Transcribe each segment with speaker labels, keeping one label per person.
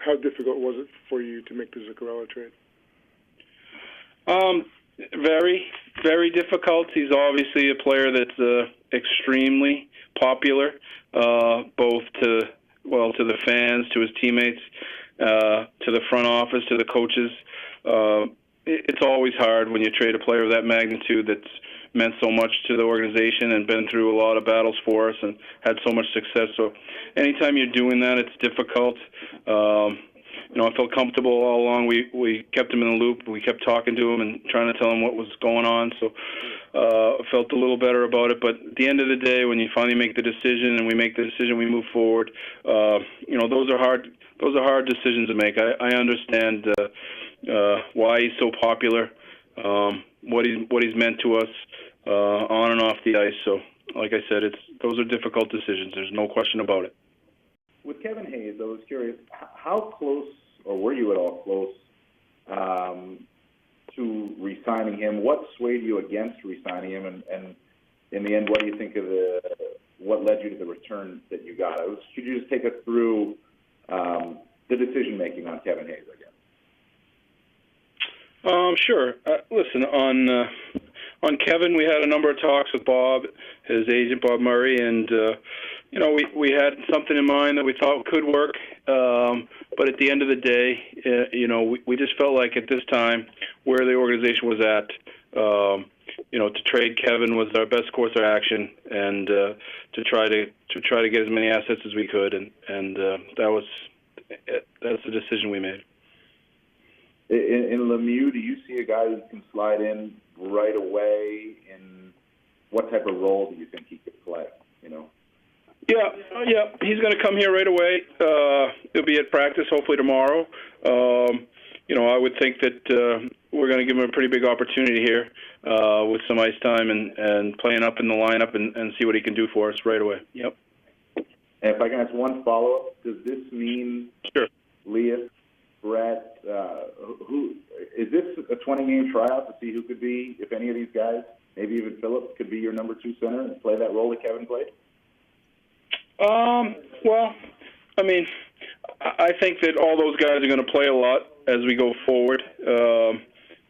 Speaker 1: how difficult was it for you to make the Zuccarello trade?
Speaker 2: Very, very difficult. He's obviously a player that's extremely popular, both to the fans, to his teammates, to the front office, to the coaches. It's always hard when you trade a player of that magnitude that's meant so much to the organization and been through a lot of battles for us and had so much success. So anytime you're doing that, it's difficult. I felt comfortable all along. We kept him in the loop. We kept talking to him and trying to tell him what was going on. So I felt a little better about it. But at the end of the day, when you finally make the decision and we make the decision, we move forward. Those are hard. Those are hard decisions to make. I understand why he's so popular, what he's meant to us on and off the ice. So, like I said, those are difficult decisions. There's no question about it.
Speaker 3: With Kevin Hayes, I was curious, how close, or were you at all close to re-signing him? What swayed you against re-signing him? And in the end, what do you think of what led you to the return that you got? Could you just take us through the decision-making on Kevin Hayes, I guess?
Speaker 2: Sure. Listen, on Kevin, we had a number of talks with Bob, his agent, Bob Murray, and we had something in mind that we thought could work. But at the end of the day, we just felt like at this time, where the organization was at, to trade Kevin was our best course of action, and to try to get as many assets as we could, and that's the decision we made.
Speaker 3: In Lemieux, do you see a guy who can slide in right away? And what type of role do you think he could play?
Speaker 2: Yeah, he's going to come here right away. He'll be at practice hopefully tomorrow. I would think that we're going to give him a pretty big opportunity here with some ice time and playing up in the lineup and see what he can do for us right away. Yep.
Speaker 3: And if I can ask one follow-up, does this mean
Speaker 2: Sure.
Speaker 3: Leah, Brett, who is this a 20-game tryout to see who could be, if any of these guys, maybe even Phillips, could be your number 2 center and play that role that Kevin played?
Speaker 2: Well, I think that all those guys are going to play a lot as we go forward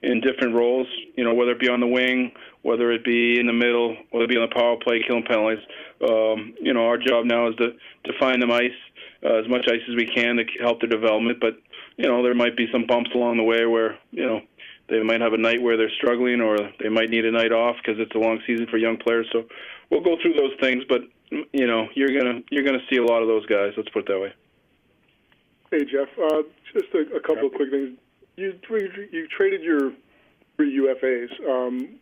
Speaker 2: in different roles, whether it be on the wing, whether it be in the middle, whether it be on the power play, killing penalties. Our job now is to find them ice, as much ice as we can to help their development. But, there might be some bumps along the way where, they might have a night where they're struggling or they might need a night off because it's a long season for young players. So we'll go through those things, but, you're gonna see a lot of those guys. Let's put it that way.
Speaker 1: Hey, Jeff, just a couple of quick things. You traded your 3 UFAs.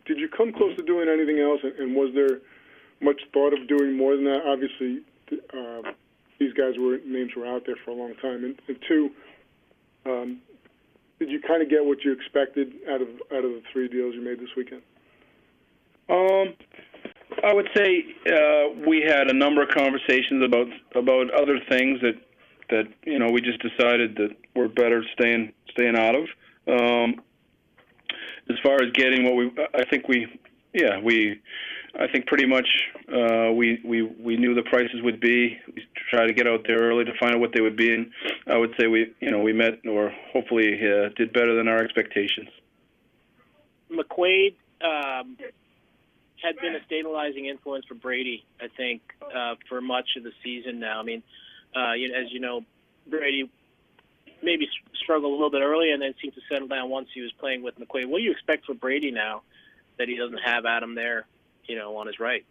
Speaker 1: Did you come close to doing anything else, and was there much thought of doing more than that? Obviously, these guys' names were out there for a long time. And two, did you kind of get what you expected out of the 3 deals you made this weekend?
Speaker 2: I would say we had a number of conversations about other things that we just decided that we're better staying out of. As far as getting what I think pretty much we knew the prices would be. We tried to get out there early to find out what they would be, and I would say we met or hopefully did better than our expectations.
Speaker 4: McQuaid had been a stabilizing influence for Brady, I think, for much of the season now. As you know, Brady maybe struggled a little bit early and then seemed to settle down once he was playing with McQuaid. What do you expect for Brady now that he doesn't have Adam there, on his right?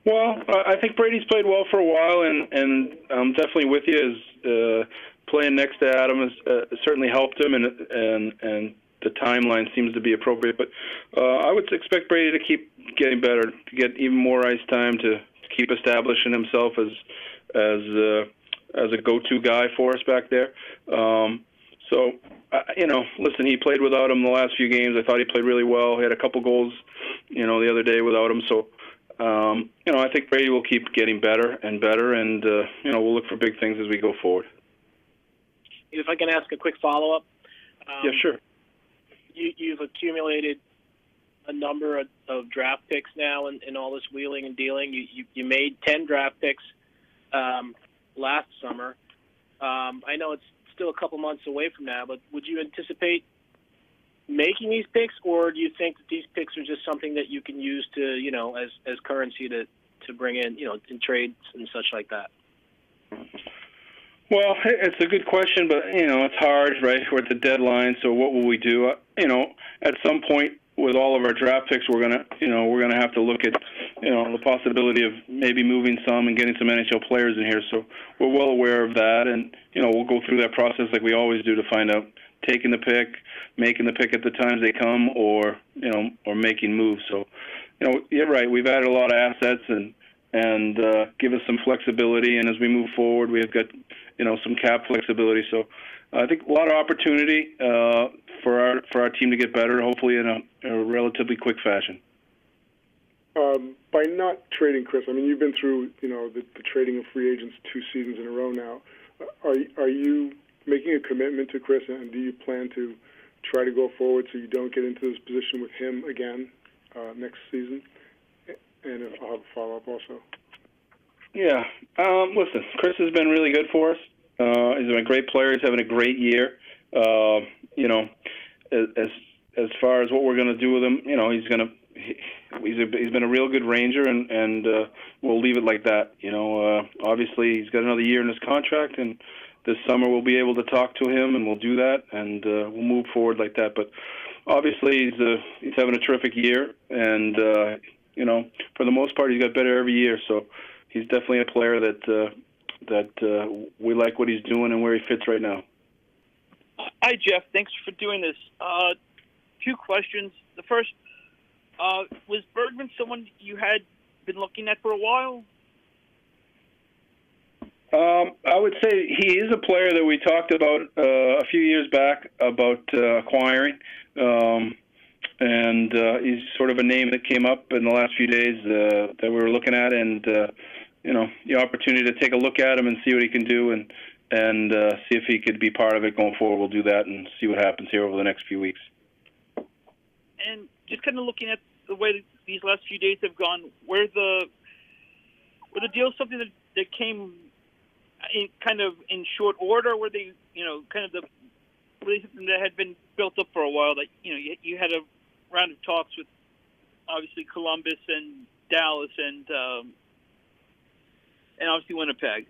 Speaker 2: Well, I think Brady's played well for a while, and I'm definitely with you. As playing next to Adam has certainly helped him, and the timeline seems to be appropriate. But I would expect Brady to keep getting better, to get even more ice time, to keep establishing himself as a go-to guy for us back there. Listen, he played without him the last few games. I thought he played really well. He had a couple goals, the other day without him. So, I think Brady will keep getting better and better, and, we'll look for big things as we go forward.
Speaker 4: If I can ask a quick follow-up.
Speaker 2: Yeah, sure.
Speaker 4: You've accumulated a number of draft picks now in all this wheeling and dealing. You made 10 draft picks last summer. I know it's still a couple months away from now, but would you anticipate making these picks, or do you think that these picks are just something that you can use to, as currency to bring in, in trades and such like that?
Speaker 2: Well, it's a good question, but, it's hard, right? We're at the deadline, so what will we do? At some point with all of our draft picks, we're going to have to look at, the possibility of maybe moving some and getting some NHL players in here. So we're well aware of that, and, we'll go through that process like we always do to find out taking the pick, making the pick at the times they come, or making moves. So, you're right. We've added a lot of assets and give us some flexibility. And as we move forward, we've got, some cap flexibility. So I think a lot of opportunity for our team to get better, hopefully in a relatively quick fashion.
Speaker 1: By not trading Chris, you've been through, the trading of free agents 2 seasons in a row now. Are you making a commitment to Chris, and do you plan to try to go forward so you don't get into this position with him again next season? And I'll have a follow-up also. Yeah.
Speaker 2: Listen, Chris has been really good for us. He's been a great player. He's having a great year. As far as what we're going to do with him, he's been a real good Ranger, and we'll leave it like that. Obviously he's got another year in his contract, and this summer we'll be able to talk to him, and we'll do that, and we'll move forward like that. But obviously he's having a terrific year, and for the most part he's got better every year. So he's definitely a player that we like what he's doing and where he fits right now.
Speaker 5: Hi, Jeff. Thanks for doing this. 2 questions. The first, was Bergman someone you had been looking at for a while?
Speaker 2: I would say he is a player that we talked about a few years back about acquiring, and he's sort of a name that came up in the last few days that we were looking at, and the opportunity to take a look at him and see what he can do, and see if he could be part of it going forward. We'll do that and see what happens here over the next few weeks.
Speaker 5: And just kind of looking at the way these last few days have gone, were the deals something that came in short order? Were they, something that had been built up for a while? That you had a round of talks with, obviously, Columbus and Dallas and obviously Winnipeg.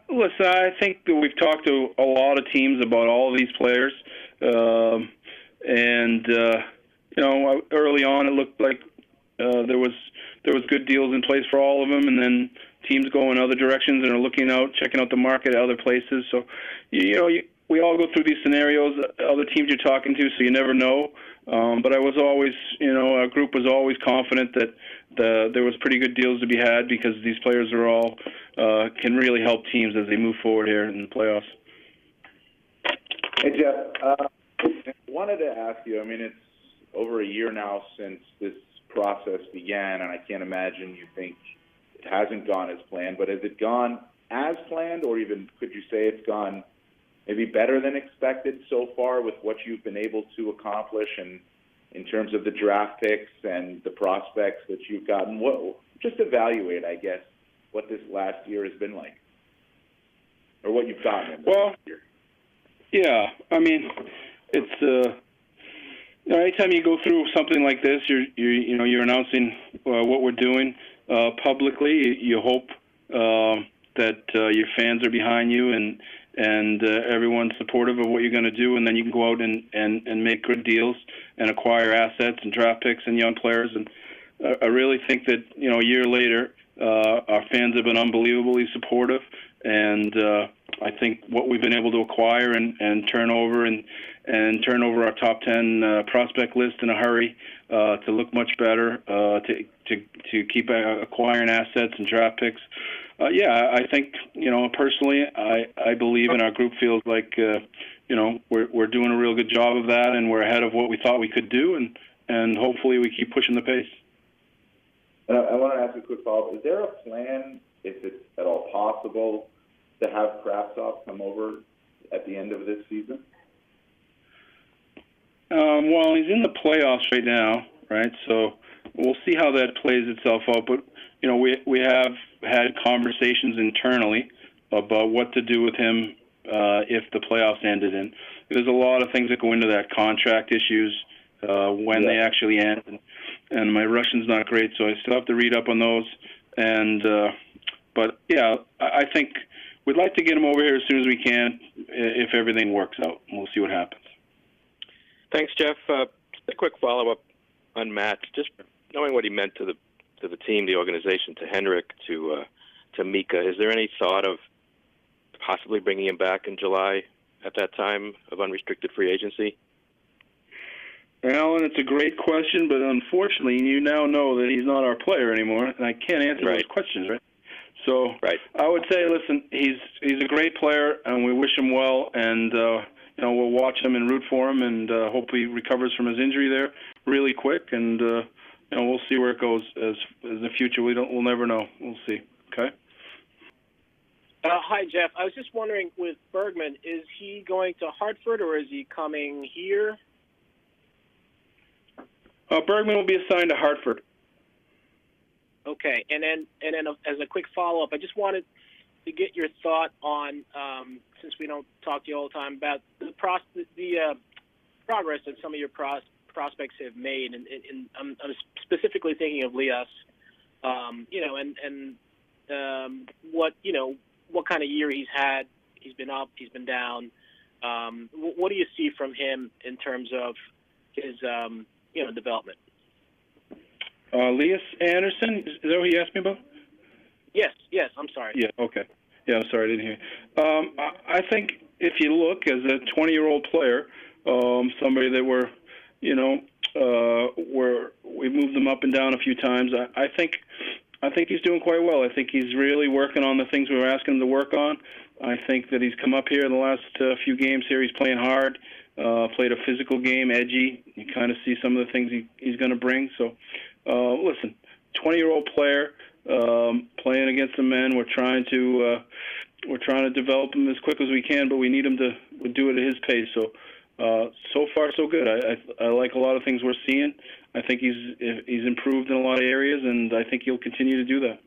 Speaker 2: Listen, I think that we've talked to a lot of teams about all of these players, and early on it looked like there was good deals in place for all of them, and then teams go in other directions and are checking out the market at other places. So, we all go through these scenarios, other teams you're talking to, so you never know. But I was always, our group was always confident that there was pretty good deals to be had, because these players are all can really help teams as they move forward here in the playoffs.
Speaker 3: Hey, Jeff, wanted to ask you, it's over a year now since this process began, and I can't imagine you think it hasn't gone as planned, but has it gone as planned, or even could you say it's gone maybe better than expected so far with what you've been able to accomplish, and in terms of the draft picks and the prospects that you've gotten? Just evaluate, I guess, what this last year has been like, or what you've gotten in this year.
Speaker 2: Yeah, it's anytime you go through something like this, you're announcing what we're doing publicly. You hope that your fans are behind you, and everyone's supportive of what you're going to do, and then you can go out and make good deals and acquire assets and draft picks and young players. And I really think that, a year later, our fans have been unbelievably supportive, and I think what we've been able to acquire and turn over and turn over our top 10 prospect list in a hurry to look much better, to keep acquiring assets and draft picks. I think, personally, I believe, and our group feels like, we're doing a real good job of that, and we're ahead of what we thought we could do, and hopefully we keep pushing the pace.
Speaker 3: I want to ask a quick follow-up. Is there a plan, if it's at all possible, to have Kravtsov come over at the end of this season?
Speaker 2: Well, he's in the playoffs right now, right? So we'll see how that plays itself out. But we have had conversations internally about what to do with him if the playoffs ended. And there's a lot of things that go into that, contract issues, when they actually end. And my Russian's not great, so I still have to read up on those. And but yeah, I think we'd like to get him over here as soon as we can if everything works out. We'll see what happens.
Speaker 6: Thanks, Jeff. Just a quick follow-up on Matt. Just knowing what he meant to the team, the organization, to Henrik, to Mika. Is there any thought of possibly bringing him back in July at that time of unrestricted free agency?
Speaker 2: Alan, it's a great question, but unfortunately, you now know that he's not our player anymore, and I can't answer those questions, right? So I would say, listen, he's a great player, and we wish him well, and we'll watch him and root for him, and hope he recovers from his injury there really quick, and we'll see where it goes as the future. We'll never know. We'll see. Okay.
Speaker 4: Hi, Jeff. I was just wondering, with Bergman, is he going to Hartford or is he coming here?
Speaker 2: Bergman will be assigned to Hartford.
Speaker 4: Okay, and then as a quick follow-up, I just wanted to get your thought on, since we don't talk to you all the time, about the progress that some of your prospects have made, and I'm specifically thinking of Lias, what kind of year he's had. He's been up, he's been down. What do you see from him in terms of his development?
Speaker 2: Lias Anderson, is that what he asked me about?
Speaker 4: Yes, I'm sorry.
Speaker 2: Yeah, okay. Yeah, I'm sorry, I didn't hear. I think if you look as a 20-year-old player, somebody that we moved him up and down a few times, I think he's doing quite well. I think he's really working on the things we were asking him to work on. I think that he's come up here in the last few games here. He's playing hard, played a physical game, edgy. You kind of see some of the things he's going to bring. So, listen, 20-year-old player playing against the men. We're trying to develop him as quick as we can, but we need him to do it at his pace. So, so far so good. I like a lot of things we're seeing. I think he's improved in a lot of areas, and I think he'll continue to do that.